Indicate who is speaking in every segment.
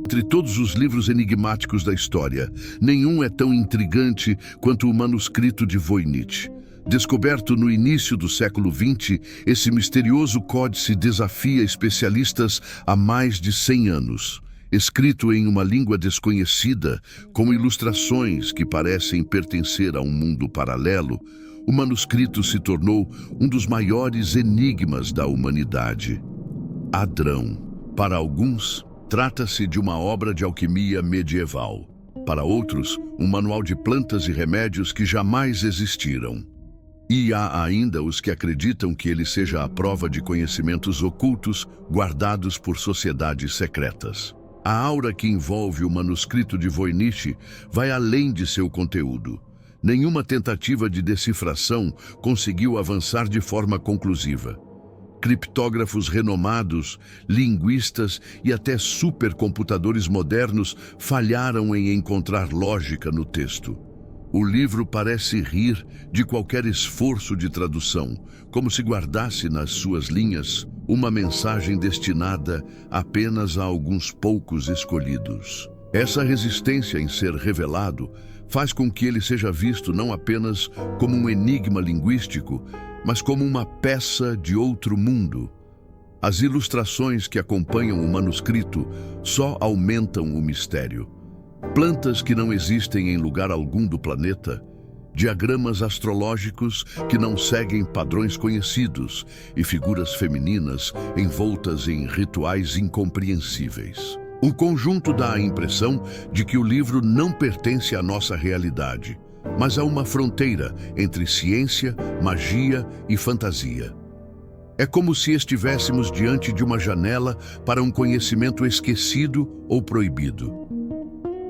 Speaker 1: Entre todos os livros enigmáticos da história, nenhum é tão intrigante quanto o manuscrito de Voynich. Descoberto no início do século XX, esse misterioso códice desafia especialistas há mais de 100 anos. Escrito em uma língua desconhecida, com ilustrações que parecem pertencer a um mundo paralelo, o manuscrito se tornou um dos maiores enigmas da humanidade. Hadrão. Para alguns, trata-se de uma obra de alquimia medieval. Para outros, um manual de plantas e remédios que jamais existiram. E há ainda os que acreditam que ele seja a prova de conhecimentos ocultos guardados por sociedades secretas. A aura que envolve o manuscrito de Voynich vai além de seu conteúdo. Nenhuma tentativa de decifração conseguiu avançar de forma conclusiva. Criptógrafos renomados, linguistas e até supercomputadores modernos falharam em encontrar lógica no texto. O livro parece rir de qualquer esforço de tradução, como se guardasse nas suas linhas uma mensagem destinada apenas a alguns poucos escolhidos. Essa resistência em ser revelado faz com que ele seja visto não apenas como um enigma linguístico, mas como uma peça de outro mundo. As ilustrações que acompanham o manuscrito só aumentam o mistério. Plantas que não existem em lugar algum do planeta, diagramas astrológicos que não seguem padrões conhecidos e figuras femininas envoltas em rituais incompreensíveis. O conjunto dá a impressão de que o livro não pertence à nossa realidade, mas a uma fronteira entre ciência, magia e fantasia. É como se estivéssemos diante de uma janela para um conhecimento esquecido ou proibido.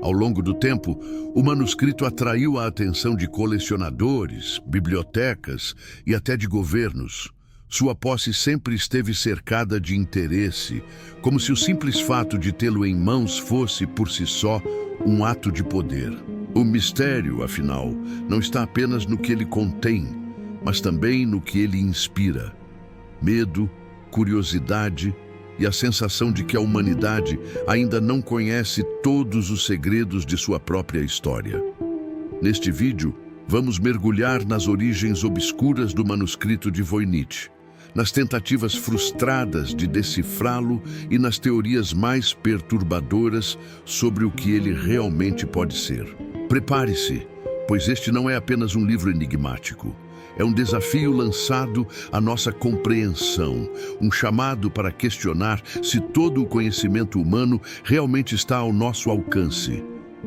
Speaker 1: Ao longo do tempo, o manuscrito atraiu a atenção de colecionadores, bibliotecas e até de governos. Sua posse sempre esteve cercada de interesse, como se o simples fato de tê-lo em mãos fosse, por si só, um ato de poder. O mistério, afinal, não está apenas no que ele contém, mas também no que ele inspira. Medo, curiosidade e a sensação de que a humanidade ainda não conhece todos os segredos de sua própria história. Neste vídeo, vamos mergulhar nas origens obscuras do manuscrito de Voynich, nas tentativas frustradas de decifrá-lo e nas teorias mais perturbadoras sobre o que ele realmente pode ser. Prepare-se, pois este não é apenas um livro enigmático. É um desafio lançado à nossa compreensão, um chamado para questionar se todo o conhecimento humano realmente está ao nosso alcance,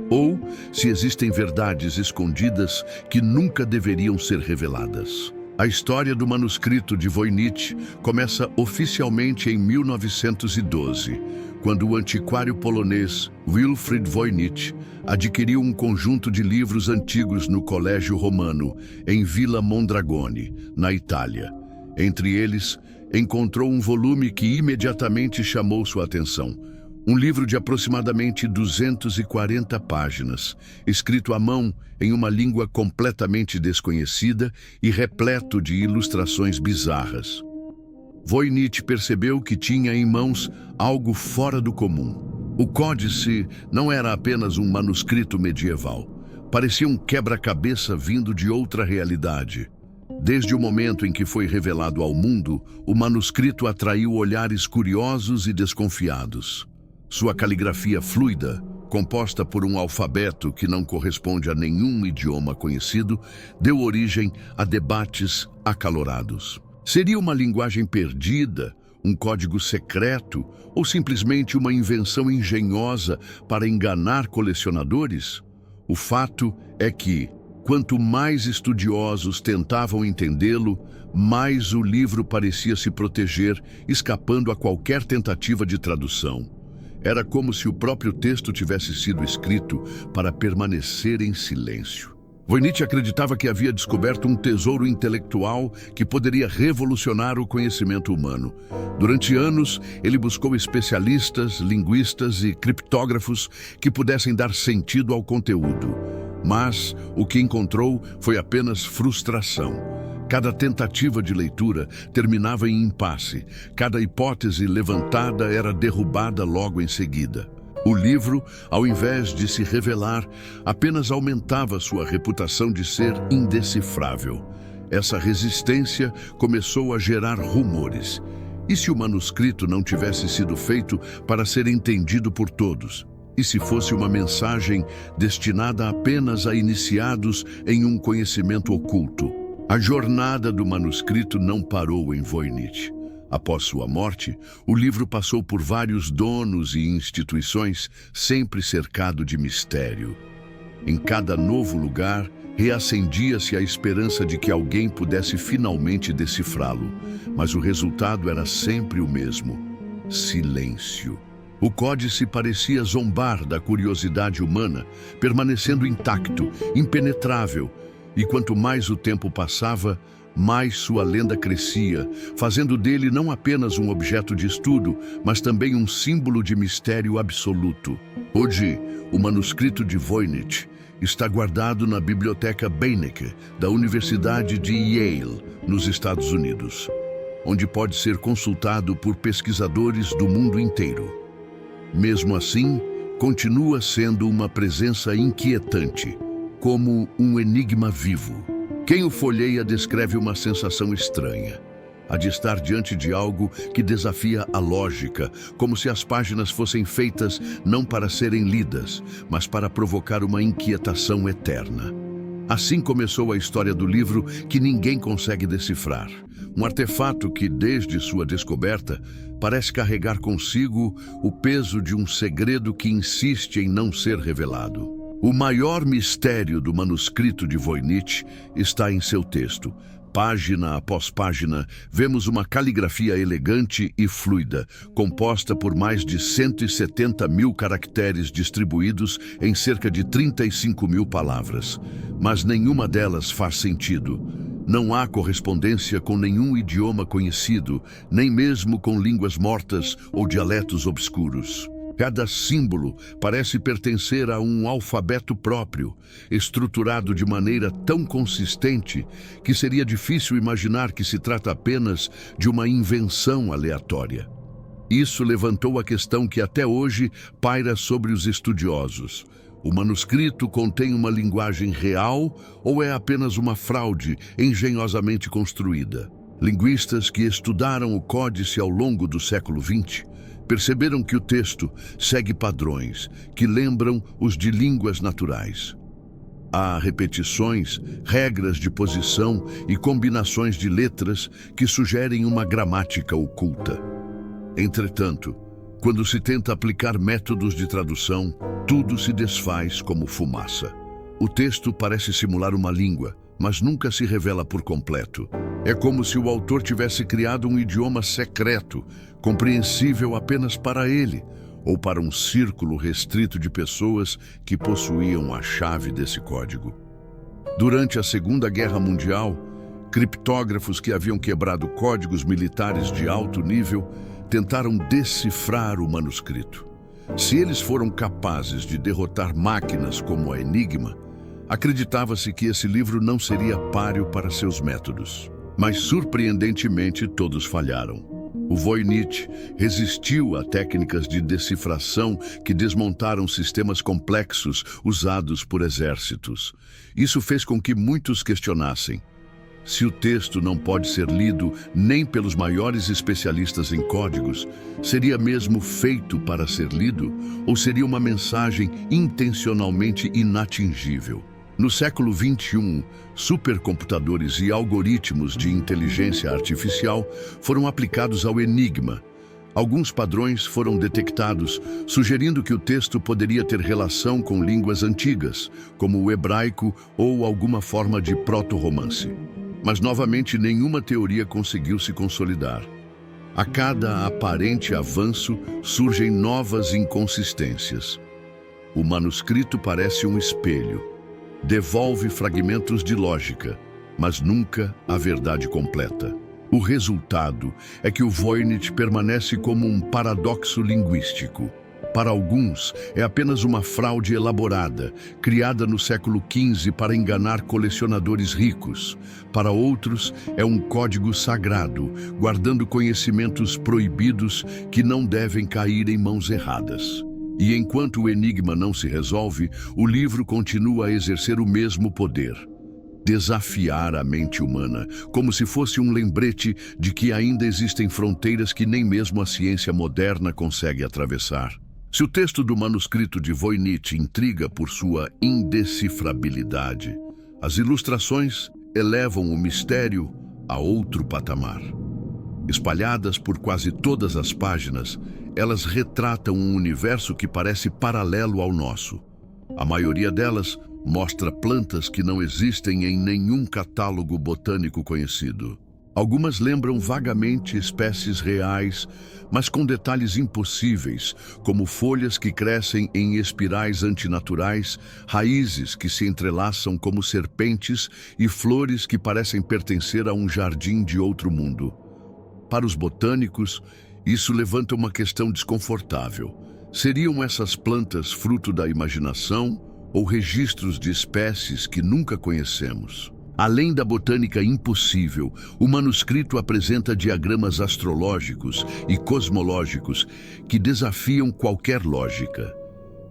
Speaker 1: ou se existem verdades escondidas que nunca deveriam ser reveladas. A história do manuscrito de Voynich começa oficialmente em 1912, quando o antiquário polonês Wilfrid Voynich adquiriu um conjunto de livros antigos no Colégio Romano, em Villa Mondragone, na Itália. Entre eles, encontrou um volume que imediatamente chamou sua atenção. Um livro de aproximadamente 240 páginas, escrito à mão em uma língua completamente desconhecida e repleto de ilustrações bizarras. Voynich percebeu que tinha em mãos algo fora do comum. O códice não era apenas um manuscrito medieval. Parecia um quebra-cabeça vindo de outra realidade. Desde o momento em que foi revelado ao mundo, o manuscrito atraiu olhares curiosos e desconfiados. Sua caligrafia fluida, composta por um alfabeto que não corresponde a nenhum idioma conhecido, deu origem a debates acalorados. Seria uma linguagem perdida, um código secreto ou simplesmente uma invenção engenhosa para enganar colecionadores? O fato é que, quanto mais estudiosos tentavam entendê-lo, mais o livro parecia se proteger, escapando a qualquer tentativa de tradução. Era como se o próprio texto tivesse sido escrito para permanecer em silêncio. Voynich acreditava que havia descoberto um tesouro intelectual que poderia revolucionar o conhecimento humano. Durante anos, ele buscou especialistas, linguistas e criptógrafos que pudessem dar sentido ao conteúdo. Mas o que encontrou foi apenas frustração. Cada tentativa de leitura terminava em impasse. Cada hipótese levantada era derrubada logo em seguida. O livro, ao invés de se revelar, apenas aumentava sua reputação de ser indecifrável. Essa resistência começou a gerar rumores. E se o manuscrito não tivesse sido feito para ser entendido por todos? E se fosse uma mensagem destinada apenas a iniciados em um conhecimento oculto? A jornada do manuscrito não parou em Voynich. Após sua morte, o livro passou por vários donos e instituições, sempre cercado de mistério. Em cada novo lugar, reacendia-se a esperança de que alguém pudesse finalmente decifrá-lo, mas o resultado era sempre o mesmo: silêncio. O códice parecia zombar da curiosidade humana, permanecendo intacto, impenetrável, e quanto mais o tempo passava, mais sua lenda crescia, fazendo dele não apenas um objeto de estudo, mas também um símbolo de mistério absoluto. Hoje, o manuscrito de Voynich está guardado na Biblioteca Beinecke, da Universidade de Yale, nos Estados Unidos, onde pode ser consultado por pesquisadores do mundo inteiro. Mesmo assim, continua sendo uma presença inquietante, como um enigma vivo. Quem o folheia descreve uma sensação estranha, a de estar diante de algo que desafia a lógica, como se as páginas fossem feitas não para serem lidas, mas para provocar uma inquietação eterna. Assim começou a história do livro que ninguém consegue decifrar. Um artefato que, desde sua descoberta, parece carregar consigo o peso de um segredo que insiste em não ser revelado. O maior mistério do manuscrito de Voynich está em seu texto. Página após página, vemos uma caligrafia elegante e fluida, composta por mais de 170 mil caracteres distribuídos em cerca de 35 mil palavras. Mas nenhuma delas faz sentido. Não há correspondência com nenhum idioma conhecido, nem mesmo com línguas mortas ou dialetos obscuros. Cada símbolo parece pertencer a um alfabeto próprio, estruturado de maneira tão consistente que seria difícil imaginar que se trata apenas de uma invenção aleatória. Isso levantou a questão que até hoje paira sobre os estudiosos. O manuscrito contém uma linguagem real ou é apenas uma fraude engenhosamente construída? Linguistas que estudaram o códice ao longo do século XX perceberam que o texto segue padrões que lembram os de línguas naturais. Há repetições, regras de posição e combinações de letras que sugerem uma gramática oculta. Entretanto, quando se tenta aplicar métodos de tradução, tudo se desfaz como fumaça. O texto parece simular uma língua, mas nunca se revela por completo. É como se o autor tivesse criado um idioma secreto, compreensível apenas para ele, ou para um círculo restrito de pessoas que possuíam a chave desse código. Durante a Segunda Guerra Mundial, criptógrafos que haviam quebrado códigos militares de alto nível tentaram decifrar o manuscrito. Se eles foram capazes de derrotar máquinas como a Enigma, acreditava-se que esse livro não seria páreo para seus métodos. Mas, surpreendentemente, todos falharam. O Voynich resistiu a técnicas de decifração que desmontaram sistemas complexos usados por exércitos. Isso fez com que muitos questionassem: se o texto não pode ser lido nem pelos maiores especialistas em códigos, seria mesmo feito para ser lido? Ou seria uma mensagem intencionalmente inatingível? No século XXI, supercomputadores e algoritmos de inteligência artificial foram aplicados ao enigma. Alguns padrões foram detectados, sugerindo que o texto poderia ter relação com línguas antigas, como o hebraico ou alguma forma de proto-romance. Mas, novamente, nenhuma teoria conseguiu se consolidar. A cada aparente avanço, surgem novas inconsistências. O manuscrito parece um espelho. Devolve fragmentos de lógica, mas nunca a verdade completa. O resultado é que o Voynich permanece como um paradoxo linguístico. Para alguns, é apenas uma fraude elaborada, criada no século XV para enganar colecionadores ricos. Para outros, é um código sagrado, guardando conhecimentos proibidos que não devem cair em mãos erradas. E enquanto o enigma não se resolve, o livro continua a exercer o mesmo poder. Desafiar a mente humana, como se fosse um lembrete de que ainda existem fronteiras que nem mesmo a ciência moderna consegue atravessar. Se o texto do manuscrito de Voynich intriga por sua indecifrabilidade, as ilustrações elevam o mistério a outro patamar. Espalhadas por quase todas as páginas, elas retratam um universo que parece paralelo ao nosso. A maioria delas mostra plantas que não existem em nenhum catálogo botânico conhecido. Algumas lembram vagamente espécies reais, mas com detalhes impossíveis, como folhas que crescem em espirais antinaturais, raízes que se entrelaçam como serpentes e flores que parecem pertencer a um jardim de outro mundo. Para os botânicos, isso levanta uma questão desconfortável. Seriam essas plantas fruto da imaginação ou registros de espécies que nunca conhecemos? Além da botânica impossível, o manuscrito apresenta diagramas astrológicos e cosmológicos que desafiam qualquer lógica.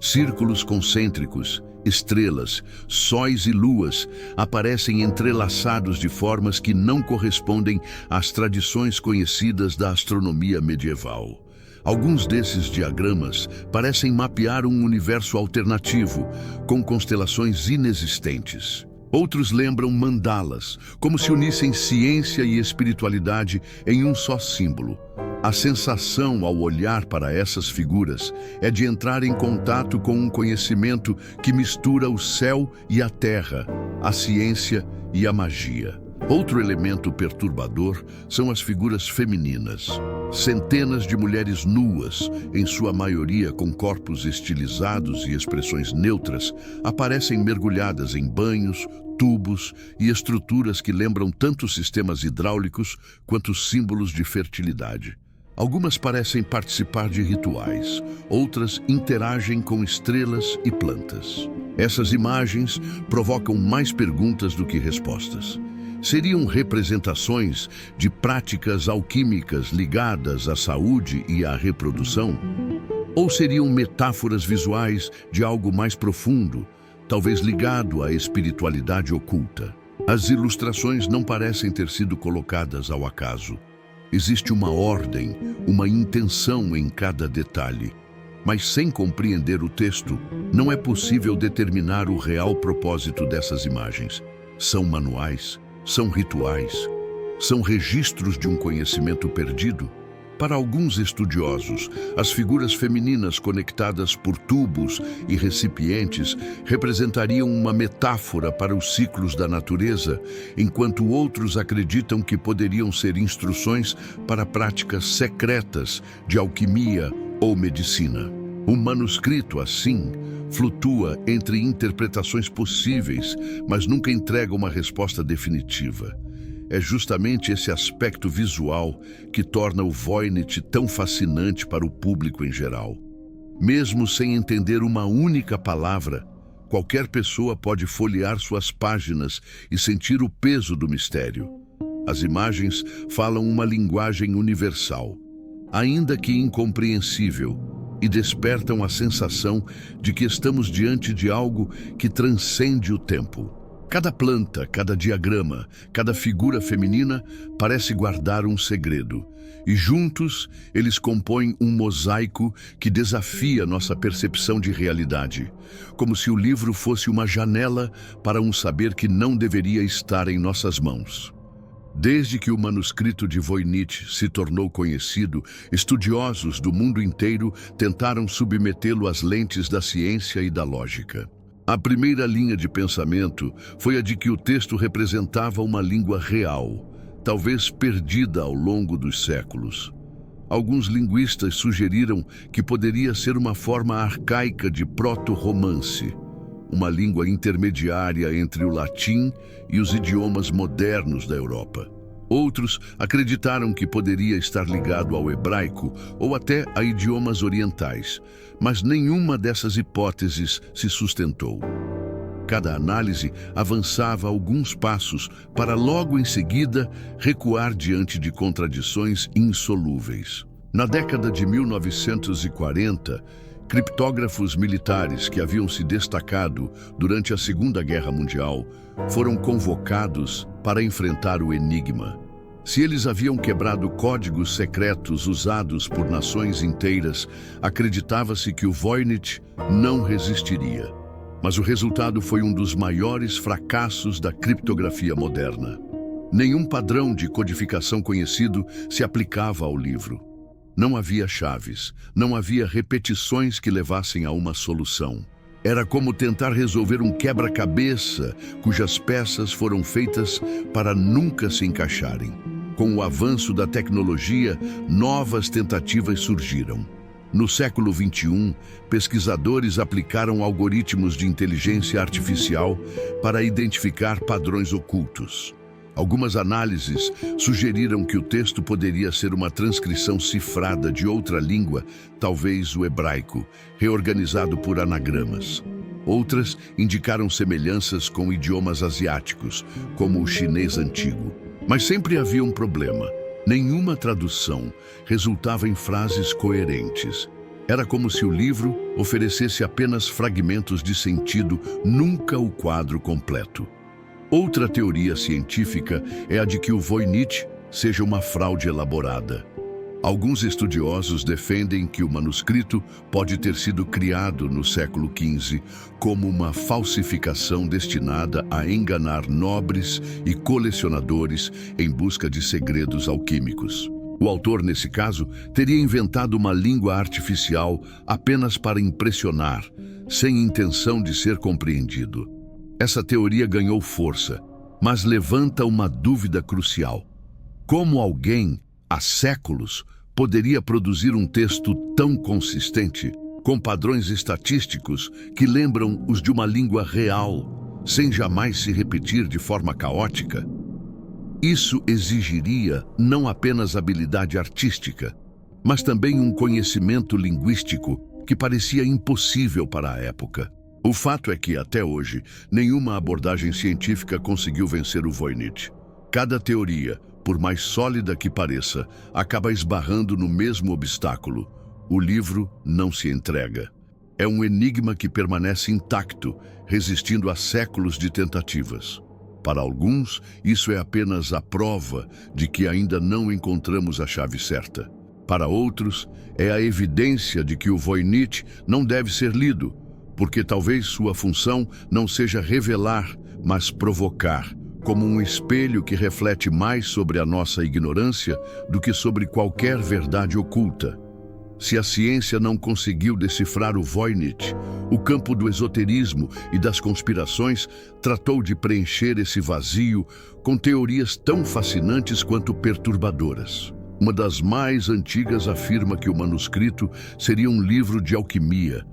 Speaker 1: Círculos concêntricos, estrelas, sóis e luas aparecem entrelaçados de formas que não correspondem às tradições conhecidas da astronomia medieval. Alguns desses diagramas parecem mapear um universo alternativo, com constelações inexistentes. Outros lembram mandalas, como se unissem ciência e espiritualidade em um só símbolo. A sensação ao olhar para essas figuras é de entrar em contato com um conhecimento que mistura o céu e a terra, a ciência e a magia. Outro elemento perturbador são as figuras femininas. Centenas de mulheres nuas, em sua maioria com corpos estilizados e expressões neutras, aparecem mergulhadas em banhos, tubos e estruturas que lembram tanto sistemas hidráulicos quanto símbolos de fertilidade. Algumas parecem participar de rituais, outras interagem com estrelas e plantas. Essas imagens provocam mais perguntas do que respostas. Seriam representações de práticas alquímicas ligadas à saúde e à reprodução? Ou seriam metáforas visuais de algo mais profundo, talvez ligado à espiritualidade oculta? As ilustrações não parecem ter sido colocadas ao acaso. Existe uma ordem, uma intenção em cada detalhe. Mas sem compreender o texto, não é possível determinar o real propósito dessas imagens. São manuais? São rituais? São registros de um conhecimento perdido? Para alguns estudiosos, as figuras femininas conectadas por tubos e recipientes representariam uma metáfora para os ciclos da natureza, enquanto outros acreditam que poderiam ser instruções para práticas secretas de alquimia ou medicina. O manuscrito, assim, flutua entre interpretações possíveis, mas nunca entrega uma resposta definitiva. É justamente esse aspecto visual que torna o Voynich tão fascinante para o público em geral. Mesmo sem entender uma única palavra, qualquer pessoa pode folhear suas páginas e sentir o peso do mistério. As imagens falam uma linguagem universal, ainda que incompreensível, e despertam a sensação de que estamos diante de algo que transcende o tempo. Cada planta, cada diagrama, cada figura feminina parece guardar um segredo, e juntos eles compõem um mosaico que desafia nossa percepção de realidade, como se o livro fosse uma janela para um saber que não deveria estar em nossas mãos. Desde que o manuscrito de Voynich se tornou conhecido, estudiosos do mundo inteiro tentaram submetê-lo às lentes da ciência e da lógica. A primeira linha de pensamento foi a de que o texto representava uma língua real, talvez perdida ao longo dos séculos. Alguns linguistas sugeriram que poderia ser uma forma arcaica de proto-romance, uma língua intermediária entre o latim e os idiomas modernos da Europa. Outros acreditaram que poderia estar ligado ao hebraico ou até a idiomas orientais, mas nenhuma dessas hipóteses se sustentou. Cada análise avançava alguns passos para logo em seguida recuar diante de contradições insolúveis. Na década de 1940, criptógrafos militares que haviam se destacado durante a Segunda Guerra Mundial foram convocados para enfrentar o enigma. Se eles haviam quebrado códigos secretos usados por nações inteiras, acreditava-se que o Voynich não resistiria. Mas o resultado foi um dos maiores fracassos da criptografia moderna. Nenhum padrão de codificação conhecido se aplicava ao livro. Não havia chaves, não havia repetições que levassem a uma solução. Era como tentar resolver um quebra-cabeça cujas peças foram feitas para nunca se encaixarem. Com o avanço da tecnologia, novas tentativas surgiram. No século XXI, pesquisadores aplicaram algoritmos de inteligência artificial para identificar padrões ocultos. Algumas análises sugeriram que o texto poderia ser uma transcrição cifrada de outra língua, talvez o hebraico, reorganizado por anagramas. Outras indicaram semelhanças com idiomas asiáticos, como o chinês antigo. Mas sempre havia um problema. Nenhuma tradução resultava em frases coerentes. Era como se o livro oferecesse apenas fragmentos de sentido, nunca o quadro completo. Outra teoria científica é a de que o Voynich seja uma fraude elaborada. Alguns estudiosos defendem que o manuscrito pode ter sido criado no século XV como uma falsificação destinada a enganar nobres e colecionadores em busca de segredos alquímicos. O autor, nesse caso, teria inventado uma língua artificial apenas para impressionar, sem intenção de ser compreendido. Essa teoria ganhou força, mas levanta uma dúvida crucial. Como alguém, há séculos, poderia produzir um texto tão consistente, com padrões estatísticos que lembram os de uma língua real, sem jamais se repetir de forma caótica? Isso exigiria não apenas habilidade artística, mas também um conhecimento linguístico que parecia impossível para a época. O fato é que, até hoje, nenhuma abordagem científica conseguiu vencer o Voynich. Cada teoria, por mais sólida que pareça, acaba esbarrando no mesmo obstáculo. O livro não se entrega. É um enigma que permanece intacto, resistindo a séculos de tentativas. Para alguns, isso é apenas a prova de que ainda não encontramos a chave certa. Para outros, é a evidência de que o Voynich não deve ser lido, porque talvez sua função não seja revelar, mas provocar, como um espelho que reflete mais sobre a nossa ignorância do que sobre qualquer verdade oculta. Se a ciência não conseguiu decifrar o Voynich, o campo do esoterismo e das conspirações tratou de preencher esse vazio com teorias tão fascinantes quanto perturbadoras. Uma das mais antigas afirma que o manuscrito seria um livro de alquimia,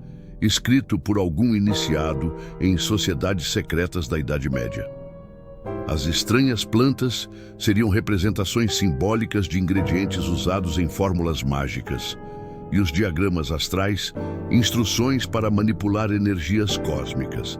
Speaker 1: escrito por algum iniciado em sociedades secretas da Idade Média. As estranhas plantas seriam representações simbólicas de ingredientes usados em fórmulas mágicas, e os diagramas astrais, instruções para manipular energias cósmicas.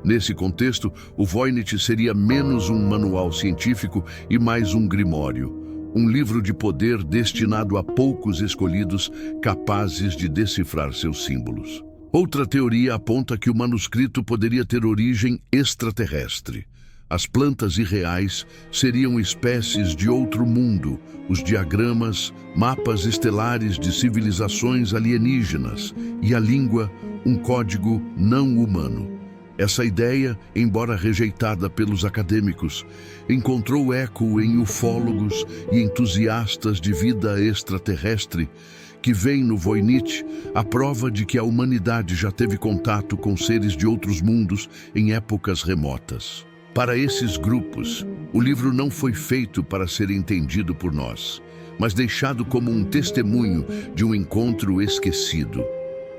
Speaker 1: Nesse contexto, o Voynich seria menos um manual científico e mais um grimório, um livro de poder destinado a poucos escolhidos capazes de decifrar seus símbolos. Outra teoria aponta que o manuscrito poderia ter origem extraterrestre. As plantas irreais seriam espécies de outro mundo, os diagramas, mapas estelares de civilizações alienígenas, e a língua, um código não humano. Essa ideia, embora rejeitada pelos acadêmicos, encontrou eco em ufólogos e entusiastas de vida extraterrestre, que veem no Voynich a prova de que a humanidade já teve contato com seres de outros mundos em épocas remotas. Para esses grupos, o livro não foi feito para ser entendido por nós, mas deixado como um testemunho de um encontro esquecido.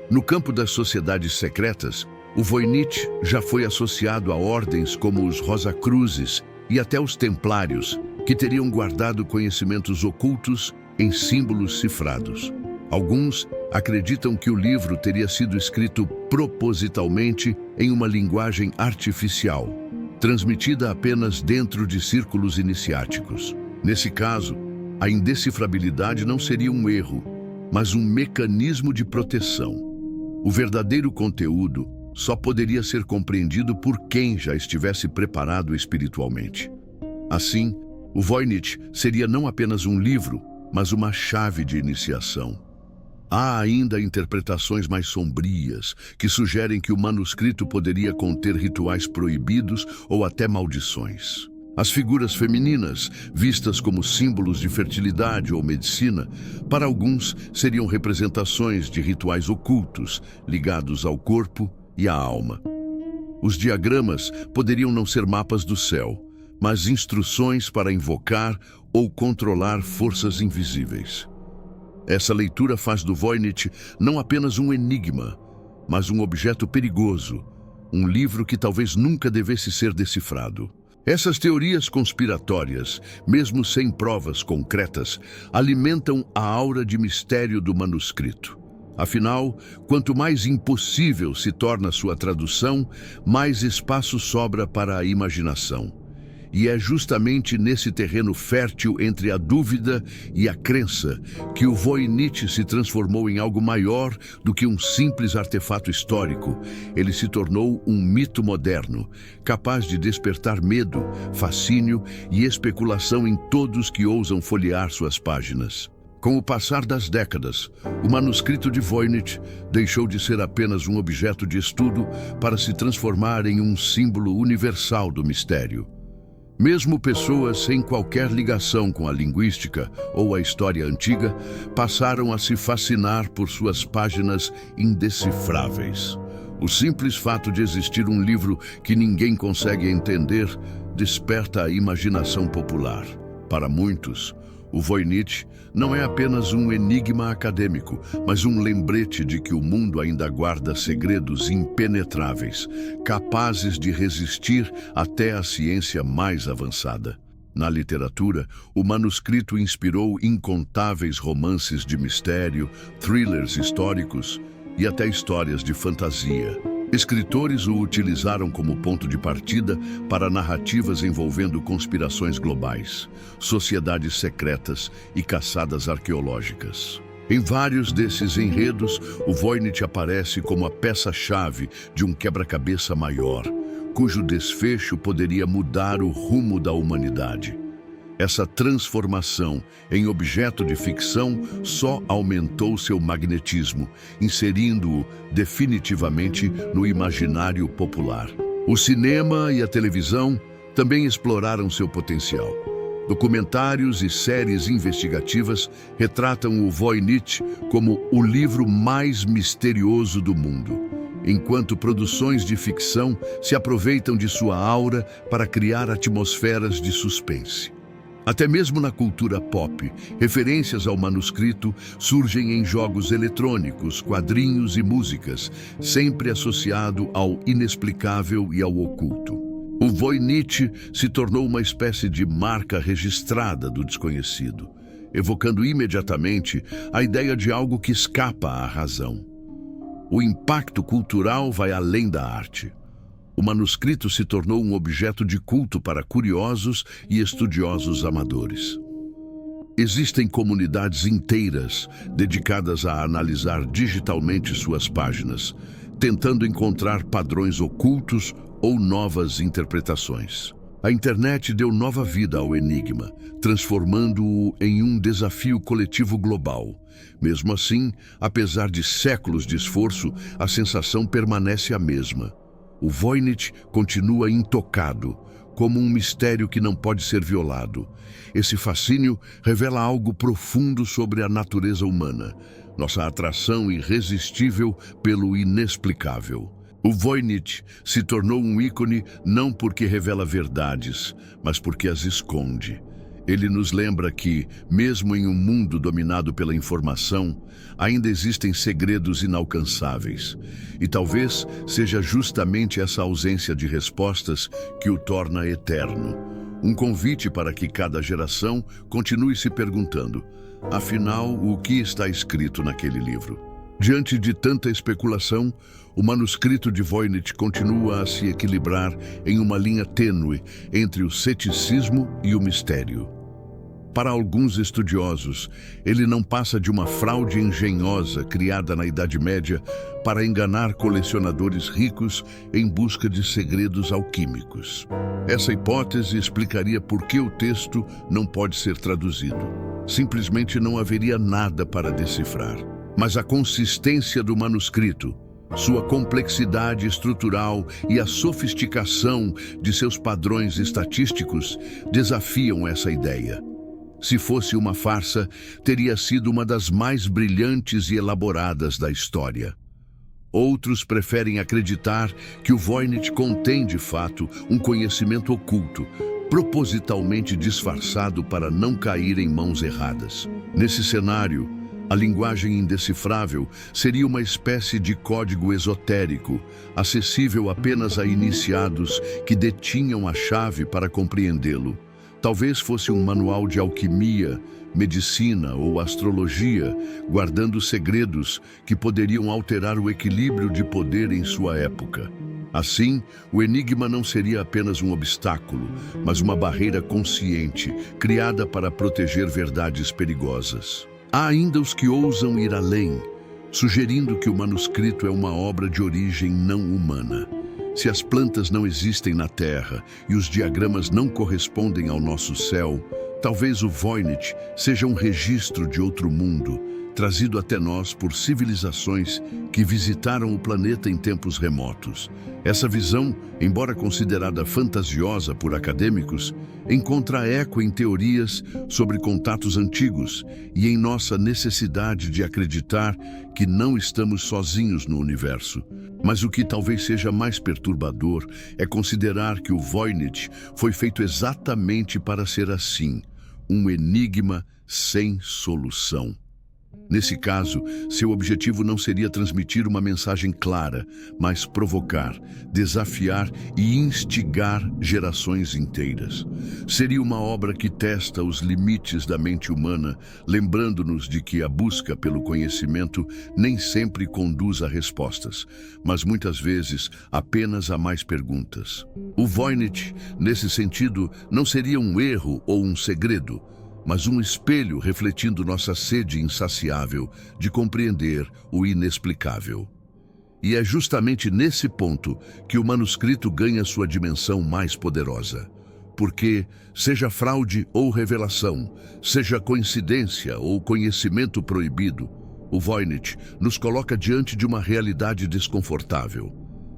Speaker 1: No campo das sociedades secretas, o Voynich já foi associado a ordens como os Rosacruzes e até os templários, que teriam guardado conhecimentos ocultos em símbolos cifrados. Alguns acreditam que o livro teria sido escrito propositalmente em uma linguagem artificial, transmitida apenas dentro de círculos iniciáticos. Nesse caso, a indecifrabilidade não seria um erro, mas um mecanismo de proteção. O verdadeiro conteúdo só poderia ser compreendido por quem já estivesse preparado espiritualmente. Assim, o Voynich seria não apenas um livro, mas uma chave de iniciação. Há ainda interpretações mais sombrias que sugerem que o manuscrito poderia conter rituais proibidos ou até maldições. As figuras femininas, vistas como símbolos de fertilidade ou medicina, para alguns seriam representações de rituais ocultos ligados ao corpo e à alma. Os diagramas poderiam não ser mapas do céu, mas instruções para invocar ou controlar forças invisíveis. Essa leitura faz do Voynich não apenas um enigma, mas um objeto perigoso, um livro que talvez nunca devesse ser decifrado. Essas teorias conspiratórias, mesmo sem provas concretas, alimentam a aura de mistério do manuscrito. Afinal, quanto mais impossível se torna sua tradução, mais espaço sobra para a imaginação. E é justamente nesse terreno fértil entre a dúvida e a crença que o Voynich se transformou em algo maior do que um simples artefato histórico. Ele se tornou um mito moderno, capaz de despertar medo, fascínio e especulação em todos que ousam folhear suas páginas. Com o passar das décadas, o manuscrito de Voynich deixou de ser apenas um objeto de estudo para se transformar em um símbolo universal do mistério. Mesmo pessoas sem qualquer ligação com a linguística ou a história antiga passaram a se fascinar por suas páginas indecifráveis. O simples fato de existir um livro que ninguém consegue entender desperta a imaginação popular. Para muitos, o Voynich não é apenas um enigma acadêmico, mas um lembrete de que o mundo ainda guarda segredos impenetráveis, capazes de resistir até a ciência mais avançada. Na literatura, o manuscrito inspirou incontáveis romances de mistério, thrillers históricos e até histórias de fantasia. Escritores o utilizaram como ponto de partida para narrativas envolvendo conspirações globais, sociedades secretas e caçadas arqueológicas. Em vários desses enredos, o Voynich aparece como a peça-chave de um quebra-cabeça maior, cujo desfecho poderia mudar o rumo da humanidade. Essa transformação em objeto de ficção só aumentou seu magnetismo, inserindo-o definitivamente no imaginário popular. O cinema e a televisão também exploraram seu potencial. Documentários e séries investigativas retratam o Voynich como o livro mais misterioso do mundo, enquanto produções de ficção se aproveitam de sua aura para criar atmosferas de suspense. Até mesmo na cultura pop, referências ao manuscrito surgem em jogos eletrônicos, quadrinhos e músicas, sempre associado ao inexplicável e ao oculto. O Voynich se tornou uma espécie de marca registrada do desconhecido, evocando imediatamente a ideia de algo que escapa à razão. O impacto cultural vai além da arte. O manuscrito se tornou um objeto de culto para curiosos e estudiosos amadores. Existem comunidades inteiras dedicadas a analisar digitalmente suas páginas, tentando encontrar padrões ocultos ou novas interpretações. A internet deu nova vida ao enigma, transformando-o em um desafio coletivo global. Mesmo assim, apesar de séculos de esforço, a sensação permanece a mesma. O Voynich continua intocado, como um mistério que não pode ser violado. Esse fascínio revela algo profundo sobre a natureza humana, nossa atração irresistível pelo inexplicável. O Voynich se tornou um ícone não porque revela verdades, mas porque as esconde. Ele nos lembra que, mesmo em um mundo dominado pela informação, ainda existem segredos inalcançáveis. E talvez seja justamente essa ausência de respostas que o torna eterno. Um convite para que cada geração continue se perguntando, afinal, o que está escrito naquele livro? Diante de tanta especulação, o manuscrito de Voynich continua a se equilibrar em uma linha tênue entre o ceticismo e o mistério. Para alguns estudiosos, ele não passa de uma fraude engenhosa criada na Idade Média para enganar colecionadores ricos em busca de segredos alquímicos. Essa hipótese explicaria por que o texto não pode ser traduzido. Simplesmente não haveria nada para decifrar. Mas a consistência do manuscrito, sua complexidade estrutural e a sofisticação de seus padrões estatísticos desafiam essa ideia. Se fosse uma farsa, teria sido uma das mais brilhantes e elaboradas da história. Outros preferem acreditar que o Voynich contém, de fato, um conhecimento oculto, propositalmente disfarçado para não cair em mãos erradas. Nesse cenário, a linguagem indecifrável seria uma espécie de código esotérico, acessível apenas a iniciados que detinham a chave para compreendê-lo. Talvez fosse um manual de alquimia, medicina ou astrologia, guardando segredos que poderiam alterar o equilíbrio de poder em sua época. Assim, o enigma não seria apenas um obstáculo, mas uma barreira consciente, criada para proteger verdades perigosas. Há ainda os que ousam ir além, sugerindo que o manuscrito é uma obra de origem não humana. Se as plantas não existem na Terra e os diagramas não correspondem ao nosso céu, talvez o Voynich seja um registro de outro mundo, trazido até nós por civilizações que visitaram o planeta em tempos remotos. Essa visão, embora considerada fantasiosa por acadêmicos, encontra eco em teorias sobre contatos antigos e em nossa necessidade de acreditar que não estamos sozinhos no universo. Mas o que talvez seja mais perturbador é considerar que o Voynich foi feito exatamente para ser assim, um enigma sem solução. Nesse caso, seu objetivo não seria transmitir uma mensagem clara, mas provocar, desafiar e instigar gerações inteiras. Seria uma obra que testa os limites da mente humana, lembrando-nos de que a busca pelo conhecimento nem sempre conduz a respostas, mas muitas vezes apenas a mais perguntas. O Voynich, nesse sentido, não seria um erro ou um segredo, mas um espelho refletindo nossa sede insaciável de compreender o inexplicável. E é justamente nesse ponto que o manuscrito ganha sua dimensão mais poderosa. Porque, seja fraude ou revelação, seja coincidência ou conhecimento proibido, o Voynich nos coloca diante de uma realidade desconfortável,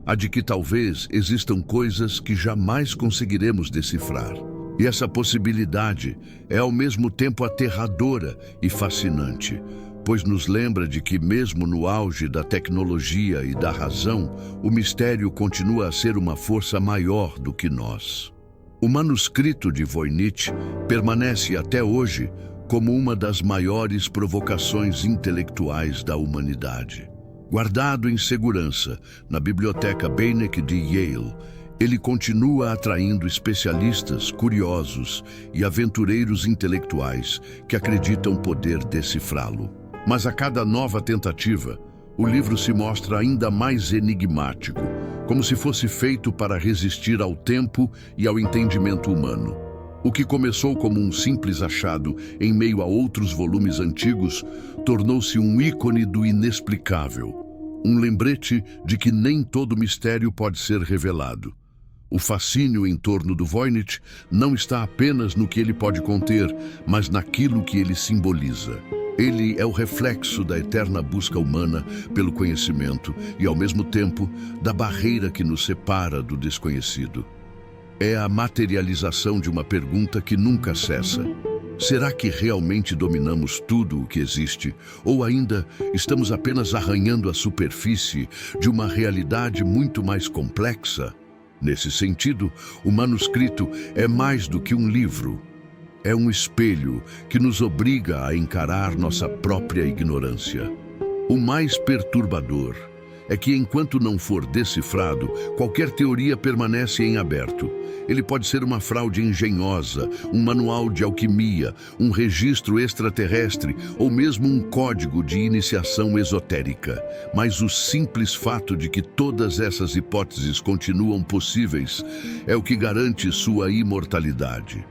Speaker 1: a de que talvez existam coisas que jamais conseguiremos decifrar. E essa possibilidade é ao mesmo tempo aterradora e fascinante, pois nos lembra de que mesmo no auge da tecnologia e da razão, o mistério continua a ser uma força maior do que nós. O manuscrito de Voynich permanece até hoje como uma das maiores provocações intelectuais da humanidade. Guardado em segurança na Biblioteca Beinecke de Yale, ele continua atraindo especialistas, curiosos e aventureiros intelectuais que acreditam poder decifrá-lo. Mas a cada nova tentativa, o livro se mostra ainda mais enigmático, como se fosse feito para resistir ao tempo e ao entendimento humano. O que começou como um simples achado em meio a outros volumes antigos, tornou-se um ícone do inexplicável, um lembrete de que nem todo mistério pode ser revelado. O fascínio em torno do Voynich não está apenas no que ele pode conter, mas naquilo que ele simboliza. Ele é o reflexo da eterna busca humana pelo conhecimento e, ao mesmo tempo, da barreira que nos separa do desconhecido. É a materialização de uma pergunta que nunca cessa. Será que realmente dominamos tudo o que existe? Ou ainda estamos apenas arranhando a superfície de uma realidade muito mais complexa? Nesse sentido, o manuscrito é mais do que um livro. É um espelho que nos obriga a encarar nossa própria ignorância. O mais perturbador é que enquanto não for decifrado, qualquer teoria permanece em aberto. Ele pode ser uma fraude engenhosa, um manual de alquimia, um registro extraterrestre ou mesmo um código de iniciação esotérica. Mas o simples fato de que todas essas hipóteses continuam possíveis é o que garante sua imortalidade.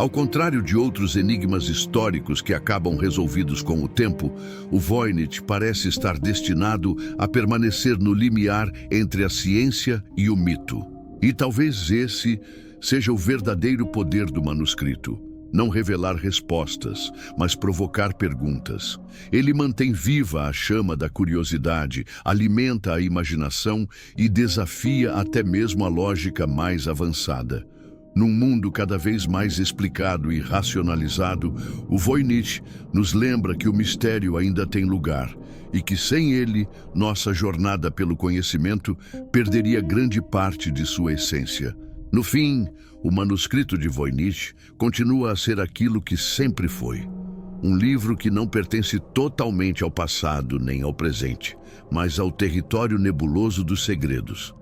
Speaker 1: Ao contrário de outros enigmas históricos que acabam resolvidos com o tempo, o Voynich parece estar destinado a permanecer no limiar entre a ciência e o mito. E talvez esse seja o verdadeiro poder do manuscrito. Não revelar respostas, mas provocar perguntas. Ele mantém viva a chama da curiosidade, alimenta a imaginação e desafia até mesmo a lógica mais avançada. Num mundo cada vez mais explicado e racionalizado, o Voynich nos lembra que o mistério ainda tem lugar e que, sem ele, nossa jornada pelo conhecimento perderia grande parte de sua essência. No fim, o manuscrito de Voynich continua a ser aquilo que sempre foi. Um livro que não pertence totalmente ao passado nem ao presente, mas ao território nebuloso dos segredos.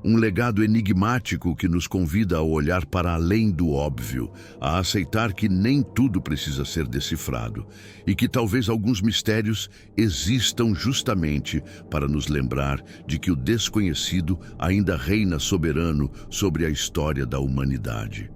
Speaker 1: Um legado enigmático que nos convida a olhar para além do óbvio, a aceitar que nem tudo precisa ser decifrado e que talvez alguns mistérios existam justamente para nos lembrar de que o desconhecido ainda reina soberano sobre a história da humanidade.